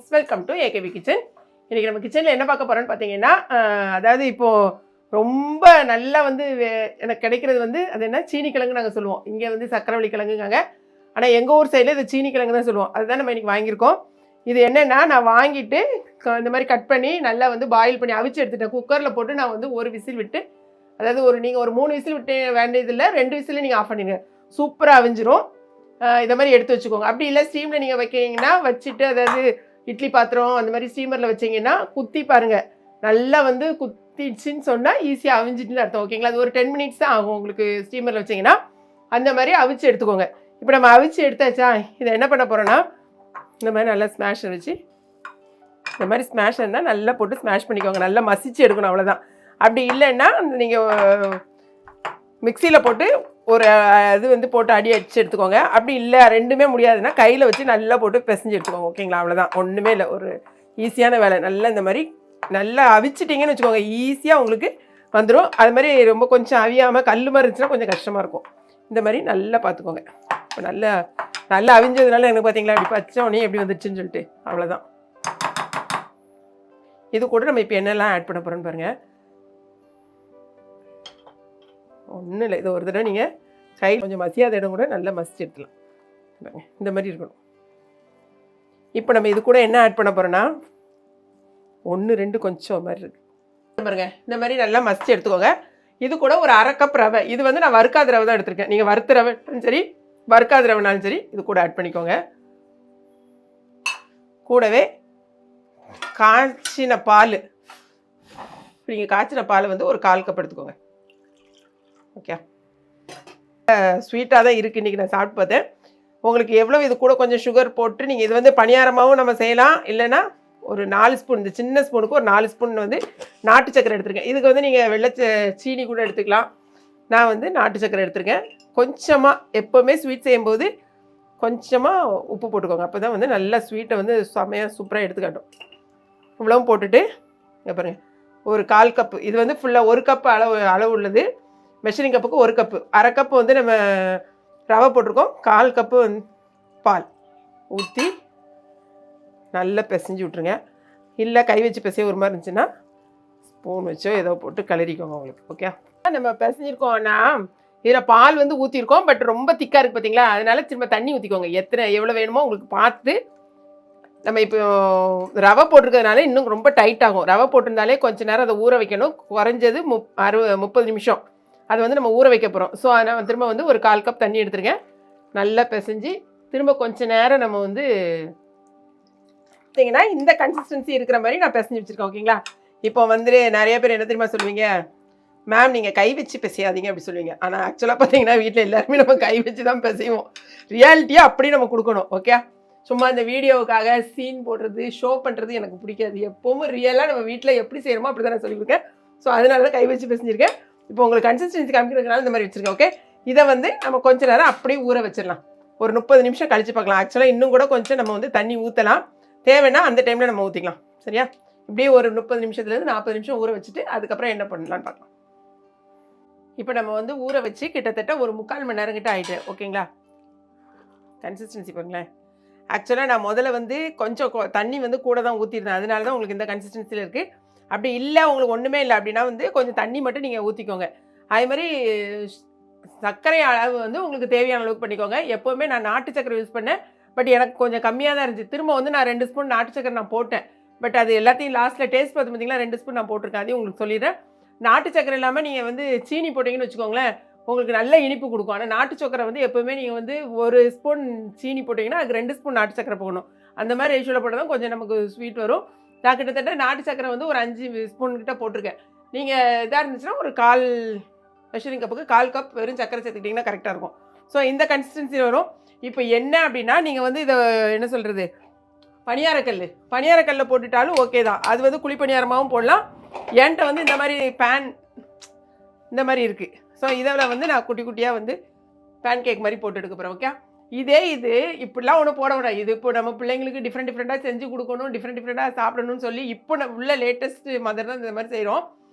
Friends, welcome to AKV kitchen. இன்றைக்கி நம்ம கிச்சனில் என்ன பார்க்க போகிறோன்னு பார்த்தீங்கன்னா, அதாவது இப்போது ரொம்ப நல்லா வந்து எனக்கு கிடைக்கிறது வந்து அது என்ன சீனி கிழங்கு நாங்கள் சொல்லுவோம். இங்கே வந்து சக்கரவள்ளி கிழங்குங்காங்க. ஆனால் எங்கள் ஊர் சைடில் இது சீனி கிழங்கு தான் சொல்லுவோம். அதுதான் நம்ம இன்றைக்கி வாங்கியிருக்கோம். இது என்னென்னா, நான் வாங்கிட்டு இந்த மாதிரி கட் பண்ணி நல்லா வந்து பாயில் பண்ணி அவிச்சு எடுத்துட்டேன். குக்கரில் போட்டு நான் வந்து ஒரு விசில் விட்டு, அதாவது நீங்கள் ஒரு 3 விசில் விட்டு வேண்டியதில்லை, 2 விசில் நீங்கள் ஆஃப் பண்ணிடுங்க. சூப்பராக அவிஞ்சிரும். இதை மாதிரி எடுத்து வச்சுக்கோங்க. அப்படி இல்லை ஸ்டீமில் நீங்கள் வைக்கிங்கன்னா வச்சுட்டு, அதாவது இட்லி பாத்திரம் அந்த மாதிரி ஸ்டீமரில் வச்சிங்கன்னா குத்தி பாருங்கள், நல்லா வந்து குத்திடுச்சின்னு சொன்னால் ஈஸியாக அவிஞ்சிட்டுன்னு அர்த்தம். ஓகேங்களா? அது ஒரு 10 மினிட்ஸ் தான் ஆகும் உங்களுக்கு ஸ்டீமரில் வச்சிங்கன்னா. அந்த மாதிரி அவிச்சு எடுத்துக்கோங்க. இப்போ நம்ம அவிச்சு எடுத்தாச்சா, இதை என்ன பண்ண போகிறோன்னா, இந்த மாதிரி நல்லா ஸ்மாஷர் வச்சு, இந்த மாதிரி ஸ்மாஷர் இருந்தால் நல்லா போட்டு ஸ்மாஷ் பண்ணிக்கோங்க. நல்லா மசிச்சு எடுக்கணும், அவ்வளோதான். அப்படி இல்லைன்னா நீங்கள் மிக்சியில் போட்டு ஒரு இது வந்து போட்டு அடி அடிச்சு எடுத்துக்கோங்க. அப்படி இல்லை ரெண்டுமே முடியாதுன்னா கையில் வச்சு நல்லா போட்டு பிசைஞ்சு எடுத்துக்கோங்க. ஓகேங்களா? அவ்வளோதான், ஒன்றுமே இல்லை, ஒரு ஈஸியான வேலை. நல்லா இந்த மாதிரி நல்லா அவிச்சிட்டிங்கன்னு வச்சுக்கோங்க, ஈஸியாக உங்களுக்கு வந்துடும். அது மாதிரி ரொம்ப கொஞ்சம் அவியாமல் கல் மாதிரி இருந்துச்சுன்னா கொஞ்சம் கஷ்டமாக இருக்கும். இந்த மாதிரி நல்லா பார்த்துக்கோங்க. இப்போ நல்லா அவிஞ்சதுனால எனக்கு பார்த்தீங்களா அப்படி பச்சை உடனே எப்படி வந்துடுச்சுன்னு சொல்லிட்டு, அவ்வளோதான். இது கூட நம்ம இப்போ என்னெல்லாம் ஆட் பண்ண போகிறோன்னு பாருங்கள். ஒன்றும் இல்லை, இது ஒரு தடவை நீங்கள் கை கொஞ்சம் மசியாத இடம் கூட நல்லா மசிச்சு எடுத்துலாம். இந்த மாதிரி இருக்கணும். இப்போ நம்ம இது கூட என்ன ஆட் பண்ண போகிறோன்னா, 1 2 கொஞ்சம் மாதிரி இருக்குது பாருங்க. இந்த மாதிரி நல்லா மசிச்சு எடுத்துக்கோங்க. இது கூட ஒரு 1/2 கப் ரவை. இது வந்து நான் வறுக்காத ரவை தான் எடுத்திருக்கேன். நீங்கள் வறுத்த ரவைனாலும் சரி, வறுக்காத ரவைனாலும் சரி, இது கூட ஆட் பண்ணிக்கோங்க. கூடவே காய்ச்சின பால், நீங்கள் காய்ச்சின பால் வந்து ஒரு 1/4 கப் எடுத்துக்கோங்க. ஓகே, ஸ்வீட்டாக தான் இருக்குது இன்றைக்கி. நான் சாப்பிட்டு பார்த்தேன். உங்களுக்கு எவ்வளோ இது கூட கொஞ்சம் சுகர் போட்டு நீங்கள் இது வந்து பணியாரமாகவும் நம்ம செய்யலாம். இல்லைன்னா ஒரு 4 ஸ்பூன், இந்த சின்ன ஸ்பூனுக்கு ஒரு 4 ஸ்பூன் வந்து நாட்டு சக்கரை எடுத்துருக்கேன். இதுக்கு வந்து நீங்கள் வெள்ளை சீனி கூட எடுத்துக்கலாம். நான் வந்து நாட்டு சக்கரை எடுத்துருக்கேன். கொஞ்சமாக எப்போவுமே ஸ்வீட் செய்யும்போது கொஞ்சமாக உப்பு போட்டுக்கோங்க. அப்போ தான் வந்து நல்லா ஸ்வீட்டை வந்து செமையாக சூப்பராக எடுத்துக்காட்டும். இவ்வளவும் போட்டுட்டு இங்கே பாருங்கள், ஒரு 1/4 கப்பு. இது வந்து ஃபுல்லாக 1 கப்பு அளவு உள்ளது. மெஷரிங் கப்புக்கு 1 கப்பு. 1/2 கப்பு வந்து நம்ம ரவை போட்டிருக்கோம். 1/4 கப்பு வந்து பால் ஊற்றி நல்லா பிசைஞ்சு விட்ருங்க. இல்லை கை வச்சு பிசைய ஒரு மாதிரி இருந்துச்சுன்னா ஸ்பூன் வச்சோ ஏதோ போட்டு கிளறிக்கோங்க உங்களுக்கு. ஓகே, நம்ம பிசைஞ்சிருக்கோம்னா இதில் பால் வந்து ஊற்றிருக்கோம். பட் ரொம்ப திக்காக இருக்குது பார்த்தீங்களா? அதனால திரும்ப தண்ணி ஊற்றிக்கோங்க. எவ்வளோ வேணுமோ உங்களுக்கு பார்த்து. நம்ம இப்போ ரவை போட்டிருக்கிறதுனால இன்னும் ரொம்ப டைட் ஆகும். ரவை போட்டிருந்தாலே கொஞ்சம் நேரம் அதை ஊற வைக்கணும். குறைஞ்சது 30 நிமிஷம் அதை வந்து நம்ம ஊற வைக்க போகிறோம். ஸோ அதனால் திரும்ப வந்து ஒரு 1/4 கப் தண்ணி எடுத்துருங்க. நல்லா பிசைஞ்சு திரும்ப கொஞ்சம் நேரம் நம்ம வந்து பார்த்தீங்கன்னா இந்த கன்சிஸ்டன்சி இருக்கிற மாதிரி நான் பிசைஞ்சு வச்சுருக்கேன். ஓகேங்களா? இப்போ வந்து நிறைய பேர் என்ன தெரியுமா சொல்லுவீங்க, மேம் நீங்கள் கை வச்சு பிசையாதீங்க அப்படி சொல்லுவீங்க. ஆனால் ஆக்சுவலாக பார்த்தீங்கன்னா வீட்டில் எல்லாருமே நம்ம கை வச்சு தான் பிசைவோம். ரியாலிட்டியாக அப்படி நம்ம கொடுக்கணும். ஓகே, சும்மா இந்த வீடியோவுக்காக சீன் போடுறது ஷோ பண்ணுறது எனக்கு பிடிக்காது. எப்போவும் ரியலாக நம்ம வீட்டில் எப்படி செய்யணுமோ அப்படி தான் நான் சொல்லியிருக்கேன். ஸோ அதனால தான் கை வச்சு பிசைஞ்சிருக்கேன். இப்போ உங்களுக்கு கன்சிஸ்டன்சி காமிக்கிறதுனால இந்த மாதிரி வச்சுருக்கேன். ஓகே, இதை வந்து நம்ம கொஞ்சம் நேரம் அப்படியே ஊற வச்சிடலாம். ஒரு 30 நிமிஷம் கழிச்சு பார்க்கலாம். ஆக்சுவலாக இன்னும் கூட கொஞ்சம் நம்ம வந்து தண்ணி ஊற்றலாம். தேவைன்னா அந்த டைமில் நம்ம ஊற்றிக்கலாம். சரியா? இப்படியே ஒரு 30 நிமிஷத்துலேருந்து 40 நிமிஷம் ஊற வச்சுட்டு அதுக்கப்புறம் என்ன பண்ணலான்னு பார்க்கலாம். இப்போ நம்ம வந்து ஊற வச்சு கிட்டத்தட்ட ஒரு 3/4 மணி நேரம் கிட்ட ஆகிட்டு. ஓகேங்களா? கன்சிஸ்டன்சி பாருங்களேன். ஆக்சுவலாக நான் முதல்ல வந்து கொஞ்சம் தண்ணி வந்து கூட தான் ஊற்றிருந்தேன். அதனால தான் உங்களுக்கு இந்த கன்சிஸ்டன்சியில் இருக்குது. அப்படி இல்லை உங்களுக்கு ஒன்றுமே இல்லை அப்படின்னா வந்து கொஞ்சம் தண்ணி மட்டும் நீங்கள் ஊற்றிக்கோங்க. அதே மாதிரி சர்க்கரை அளவு வந்து உங்களுக்கு தேவையான அளவுக்கு பண்ணிக்கோங்க. எப்போவுமே நான் நாட்டு சர்க்கரை யூஸ் பண்ணேன். பட் எனக்கு கொஞ்சம் கம்மியாக தான் இருந்துச்சு. திரும்ப வந்து நான் 2 ஸ்பூன் நாட்டு சர்க்கரை நான் போட்டேன். பட் அது எல்லாத்தையும் லாஸ்ட்டில் டேஸ்ட் பார்த்து பார்த்தீங்களா 2 ஸ்பூன் நான் போட்டிருக்கேன். அதையும் உங்களுக்கு சொல்லிடுறேன். நாட்டு சர்க்கரை இல்லாமல் நீங்கள் வந்து சீனி போட்டிங்கன்னு வச்சுக்கோங்களேன், உங்களுக்கு நல்ல இனிப்பு கொடுக்கும். ஆனால் நாட்டு சர்க்கரை வந்து எப்போவுமே நீங்கள் வந்து 1 ஸ்பூன் சீனி போட்டிங்கன்னா அதுக்கு 2 ஸ்பூன் நாட்டு சர்க்கரை போகணும். அந்த மாதிரி ரேஷியோவில் போட்டால் தான் கொஞ்சம் நமக்கு ஸ்வீட் வரும். நான் கிட்டத்தட்ட நாட்டு சக்கரை வந்து ஒரு 5 ஸ்பூன் கிட்ட போட்டிருக்கேன். நீங்கள் இதாக இருந்துச்சுன்னா ஒரு 1/4 மெஷரிங் கப்புக்கு 1/4 கப் வெறும் சக்கரை சேர்த்துக்கிட்டிங்கன்னா கரெக்டாக இருக்கும். ஸோ இந்த கன்சிஸ்டன்சி வரும். இப்போ என்ன அப்படின்னா நீங்கள் வந்து இதை என்ன சொல்கிறது, பணியாரக்கல்லில் போட்டுட்டாலும் ஓகே தான். அது வந்து குழி பணியாரமாகவும் போடலாம். என்கிட்ட வந்து இந்த மாதிரி பேன் இந்த மாதிரி இருக்குது. ஸோ இதில் வந்து நான் குட்டி குட்டியாக வந்து பேன் கேக் மாதிரி போட்டு எடுக்க போகிறேன். ஓகே, இது இப்படிலாம் ஒன்றும் போட விடாது. இது இப்போ நம்ம பிள்ளைங்களுக்கு டிஃப்ரெண்ட்டாக செஞ்சு கொடுக்கணும், டிஃப்ரெண்ட்டாக சாப்பிடணும்னு சொல்லி இப்போ உள்ள லேட்டஸ்ட் மதர் தான் இந்த மாதிரி செய்கிறோம்.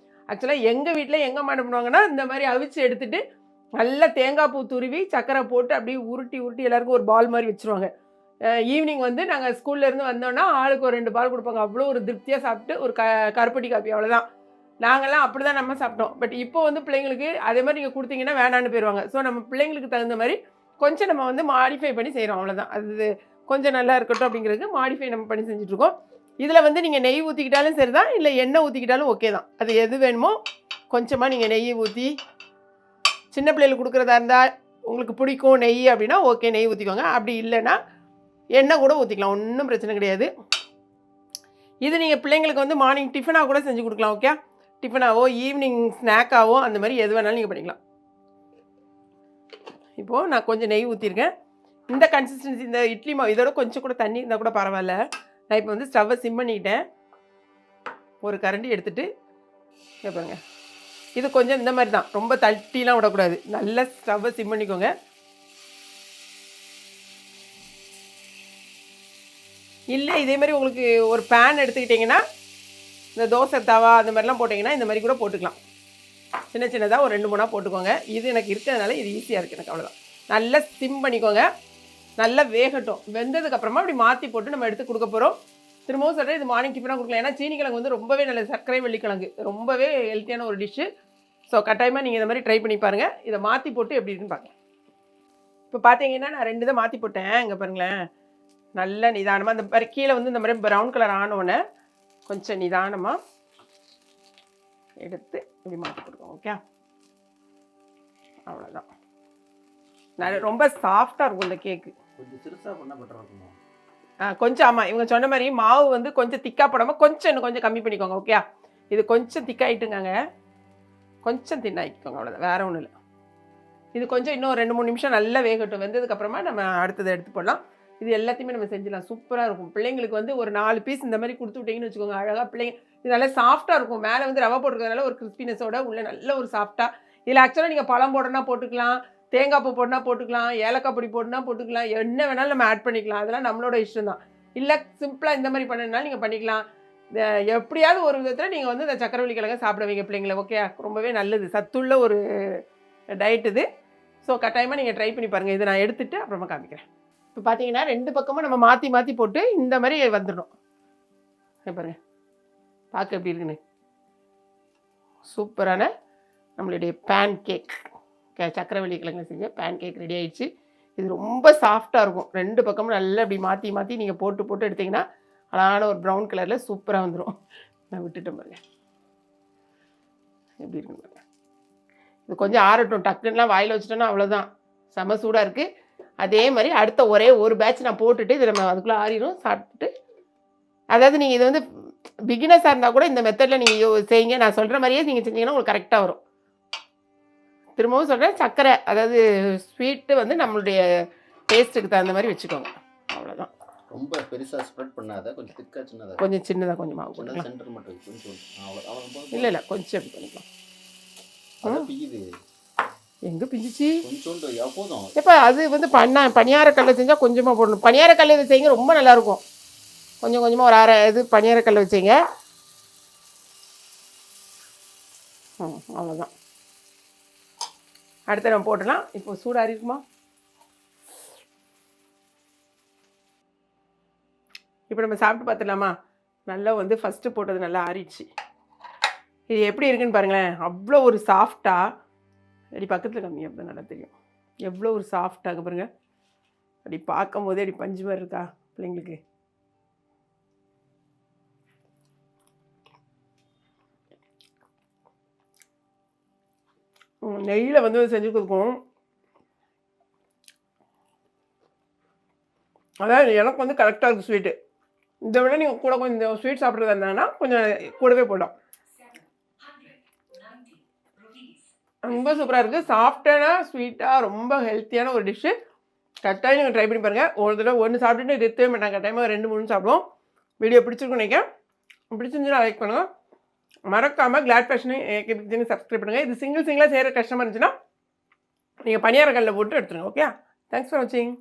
ஆக்சுவலாக எங்கள் வீட்டில் எங்கள் அம்மா என்ன பண்ணுவாங்கன்னா, இந்த மாதிரி அவிச்சு எடுத்துகிட்டு நல்லா தேங்காய் பூ துருவி சக்கரை போட்டு அப்படியே உருட்டி எல்லாருக்கும் ஒரு பால் மாதிரி வச்சுருவாங்க. ஈவினிங் வந்து நாங்கள் ஸ்கூல்லேருந்து வந்தோன்னா ஆளுக்கு ஒரு 2 பால் கொடுப்பாங்க. அவ்வளோ ஒரு திருப்தியாக சாப்பிட்டு ஒரு கருப்பட்டி காப்பி அவ்வளோதான். நாங்கள்லாம் அப்படி தான் நம்ம சாப்பிட்டோம். பட் இப்போ வந்து பிள்ளைங்களுக்கு அதே மாதிரி நீங்கள் கொடுத்தீங்கன்னா வேணான்னு போயிடுவாங்க. ஸோ நம்ம பிள்ளைங்களுக்கு தகுந்த மாதிரி கொஞ்சம் நம்ம வந்து மாடிஃபை பண்ணி செய்கிறோம் அவ்வளோதான். அது கொஞ்சம் நல்லா இருக்கட்டும் அப்படிங்கிறதுக்கு மாடிஃபை நம்ம பண்ணி செஞ்சுட்ருக்கோம். இதில் வந்து நீங்கள் நெய் ஊற்றிக்கிட்டாலும் சரி தான், இல்லை எண்ணெய் ஊற்றிக்கிட்டாலும் ஓகே தான். அது எது வேணுமோ கொஞ்சமாக நீங்கள் நெய் ஊற்றி, சின்ன பிள்ளைகளுக்கு கொடுக்குறதா இருந்தால் உங்களுக்கு பிடிக்கும் நெய் அப்படின்னா ஓகே நெய் ஊற்றிக்கோங்க. அப்படி இல்லைன்னா எண்ணெய் கூட ஊற்றிக்கலாம், ஒன்றும் பிரச்சனை கிடையாது. இது நீங்கள் பிள்ளைங்களுக்கு வந்து மார்னிங் டிஃபனாக கூட செஞ்சு கொடுக்கலாம். ஓகே, டிஃபனாவோ ஈவினிங் ஸ்நாக்காவோ அந்த மாதிரி எது வேணாலும் நீங்கள் பண்ணிக்கலாம். இப்போது நான் கொஞ்சம் நெய் ஊற்றிருக்கேன். இந்த கன்சிஸ்டன்சி இந்த இட்லி மாவு இதோட கொஞ்சம் கூட தண்ணி இருந்தால் கூட பரவாயில்ல. நான் இப்போ வந்து ஸ்டவ்வை சிம் பண்ணிக்கிட்டேன். ஒரு கரண்டி எடுத்துகிட்டு பாருங்க, இது கொஞ்சம் இந்த மாதிரி தான், ரொம்ப தட்டிலாம் விடக்கூடாது. நல்லா ஸ்டவ்வை சிம் பண்ணிக்கோங்க. இல்லை இதே மாதிரி உங்களுக்கு ஒரு பேன் எடுத்துக்கிட்டிங்கன்னா, இந்த தோசை தவா அந்த மாதிரிலாம் போட்டிங்கன்னா இந்த மாதிரி கூட போட்டுக்கலாம். சின்ன சின்னதாக ஒரு 2 3 போட்டுக்கோங்க. இது எனக்கு இருக்கிறதுனால இது ஈஸியாக இருக்குது எனக்கு, அவ்வளோதான். நல்லா சிம் பண்ணிக்கோங்க. நல்லா வேகட்டும். வெந்ததுக்கப்புறமா அப்படி மாற்றி போட்டு நம்ம எடுத்து கொடுக்க போகிறோம். திரும்பவும் சொல்கிறேன், இது மார்னிங் டிஃபனாக கொடுக்கலாம். ஏன்னா சீனிக்கிழங்கு வந்து ரொம்பவே நல்லது, சர்க்கரை வெள்ளிக்கிழங்கு ரொம்பவே ஹெல்த்தியான ஒரு டிஷ்ஷு. ஸோ கட்டாயமாக நீங்கள் இந்த மாதிரி ட்ரை பண்ணி பாருங்கள். இதை மாற்றி போட்டு எப்படி இருக்குன்னு பாருங்கள். இப்போ பார்த்தீங்கன்னா நான் 2 இதை மாற்றி போட்டேன். இங்கே பாருங்களேன், நல்ல நிதானமாக இந்த மாதிரி கீழே வந்து இந்த மாதிரி ப்ரௌன் கலர் ஆனோடனே கொஞ்சம் நிதானமாக எடுத்து இப்படி மாற்றி கொடுக்கோம். ஓகே, அவ்வளோதான். ரொம்ப சாஃப்டாக இருக்கும் இந்த கேக்கு. கொஞ்சம் சிறுசாக பண்ணால் பெட்டராக இருக்குமா? கொஞ்சம் ஆமாம், இவங்க சொன்ன மாதிரி மாவு வந்து கொஞ்சம் திக்காக போடாமல் கொஞ்சம் இன்னும் கொஞ்சம் கம்மி பண்ணிக்கோங்க. ஓகே, இது கொஞ்சம் திக்காயிட்டுங்க, கொஞ்சம் தின்னாக்கிக்கோங்க, அவ்வளோதான், வேறு ஒன்றும் இல்லை. இது கொஞ்சம் இன்னும் 2 3 நிமிஷம் நல்லா வேகட்டும். வெந்ததுக்கப்புறமா நம்ம அடுத்ததை எடுத்து போடலாம். இது எல்லாத்தையுமே நம்ம செஞ்சிடலாம். சூப்பராக இருக்கும். பிள்ளைங்களுக்கு வந்து ஒரு 4 பீஸ் இந்த மாதிரி கொடுத்து விட்டிங்கன்னு வச்சுக்கோங்க, அழகாக பிள்ளைங்க இது நல்லா சாஃப்டாக இருக்கும். மேலே வந்து ரவை போட்டுருக்கிறதுனால ஒரு கிறிஸ்பினஸோட உள்ள நல்ல ஒரு சாஃப்டாக. இதில் ஆக்சுவலாக நீங்கள் பழம் போடணும்னா போட்டுக்கலாம், தேங்காய் பூ போடனா போட்டுக்கலாம், ஏலக்காய் பொடி போடனா போட்டுக்கலாம், என்ன வேணாலும் நம்ம ஆட் பண்ணிக்கலாம். அதெல்லாம் நம்மளோட இஷ்டம் தான். இல்லை சிம்பிளாக இந்த மாதிரி பண்ணணுனாலும் நீங்கள் பண்ணிக்கலாம். எப்படியாவது ஒரு விதத்தில் நீங்கள் வந்து இந்த சக்கரவள்ளி கிழங்க சாப்பிட வைங்க பிள்ளைங்களை. ஓகே, ரொம்பவே நல்லது, சத்துள்ள ஒரு டயட் இது. ஸோ கட்டாயமாக நீங்கள் ட்ரை பண்ணி பாருங்கள். இதை நான் எடுத்துகிட்டு அப்புறமா காமிக்கிறேன். இப்போ பார்த்தீங்கன்னா 2 பக்கமும் நம்ம மாற்றி மாற்றி போட்டு இந்த மாதிரி வந்துடணும். பாருங்கள் பார்க்க எப்படி இருக்குன்னு. சூப்பரான நம்மளுடைய பேன் கேக், சக்கரவள்ளி கிழங்கு செஞ்ச பேன் கேக் ரெடி ஆகிடுச்சு. இது ரொம்ப சாஃப்டாக இருக்கும். 2 பக்கமும் நல்லா இப்படி மாற்றி மாற்றி நீங்கள் போட்டு போட்டு எடுத்திங்கன்னா அழகான ஒரு ப்ரௌன் கலரில் சூப்பராக வந்துடும். நான் விட்டுட்டேன் பாருங்க, எப்படி இருக்குன்னு பாருங்க. இது கொஞ்சம் ஆறட்டும், டக்குன்னெலாம் வாயில் வச்சுட்டோன்னா அவ்வளோதான், செம சூடாக இருக்குது. அதே மாதிரி அடுத்த ஒரே ஒரு பேட்ச் நான் போட்டுட்டு இதை நம்ம அதுக்குள்ளே ஆறிடும் சாப்பிட்டுட்டு. அதாவது நீங்கள் இது வந்து பிகினர்ஸாக இருந்தால் கூட இந்த மெத்தடில் நீங்கள் செய்யுங்க. நான் சொல்கிற மாதிரியே நீங்கள் செஞ்சீங்கன்னா உங்களுக்கு கரெக்டாக வரும். திரும்பவும் சொல்கிறேன், சர்க்கரை அதாவது ஸ்வீட்டு வந்து நம்மளுடைய டேஸ்ட்டுக்கு தகுந்த மாதிரி வச்சுக்கோங்க, அவ்வளோதான். ரொம்ப பெருசாக ஸ்ப்ரெட் பண்ணாத, கொஞ்சம் திக்காக சின்னதாக, கொஞ்சம் சின்னதாக கொஞ்சம் மாவு சின்னதாக சென்டர் மட்டும் கொஞ்சம். இல்லை இல்லை கொஞ்சம் எப்படி பண்ணிக்கலாம். பியுது எங்கே பிஞ்சிச்சு கொஞ்சோண்டு எப்போதும். எப்போ அது வந்து பனியாரக்கல்லை செஞ்சால் கொஞ்சமாக போடணும். பனியாரக்கல்லை இதை செய்யுங்க, ரொம்ப நல்லாயிருக்கும். கொஞ்சம் கொஞ்சமாக ஒரு அரை இது பனியாரக்கல்லை வச்சுங்க, அவ்வளோதான். அடுத்து நம்ம போட்டலாம். இப்போ சூடாக இருக்குமா? இப்போ நம்ம சாப்பிட்டு பார்த்துடலாமா? நல்லா வந்து ஃபஸ்ட்டு போட்டது நல்லா ஆறிடுச்சு. இது எப்படி இருக்குன்னு பாருங்களேன், அவ்வளோ ஒரு சாஃப்டாக. அப்படி பக்கத்தில் கம்மி அப்போ நல்லா தெரியும் எவ்வளோ ஒரு சாஃப்டாக பாருங்க. அப்படி பார்க்கும் போதே அப்படி பஞ்சு மாதிரி இருக்கா பிள்ளைங்களுக்கு. நெய்யில் வந்து செஞ்சு கொடுக்கும். அதான் எனக்கு வந்து கரெக்டாக இருக்குது ஸ்வீட்டு. இதை விட நீங்கள் கூட கொஞ்சம் ஸ்வீட் சாப்பிட்றதா இருந்தாங்கன்னா கொஞ்சம் கூடவே போடலாம். ரொம்ப சூப்பராக இருக்குது, சாஃப்டான ஸ்வீட்டாக ரொம்ப ஹெல்த்தியான ஒரு டிஷ்ஷு. கட்டாயம் நீங்கள் ட்ரை பண்ணி பாருங்கள். ஒரு தடவை ஒன்று சாப்பிட்டுட்டு நிறுத்தவே மாட்டாங்க, கட்டாயமாக 2 3 சாப்பிடுவோம். வீடியோ பிடிச்சிருக்குன்னு நினைக்கிறேன். பிடிச்சிருந்துச்சுன்னா லைக் பண்ணுங்கள். மறக்காமல் கிளாட் ஃபேஷனை சப்ஸ்கிரைப் பண்ணுங்கள். இது சிங்கிளாக செய்கிற கஷ்டமாக இருந்துச்சுன்னா நீங்கள் பனியாரக்கல்லில் போட்டு எடுத்துருங்க. ஓகே, தேங்க்ஸ் ஃபார் வாட்சிங்.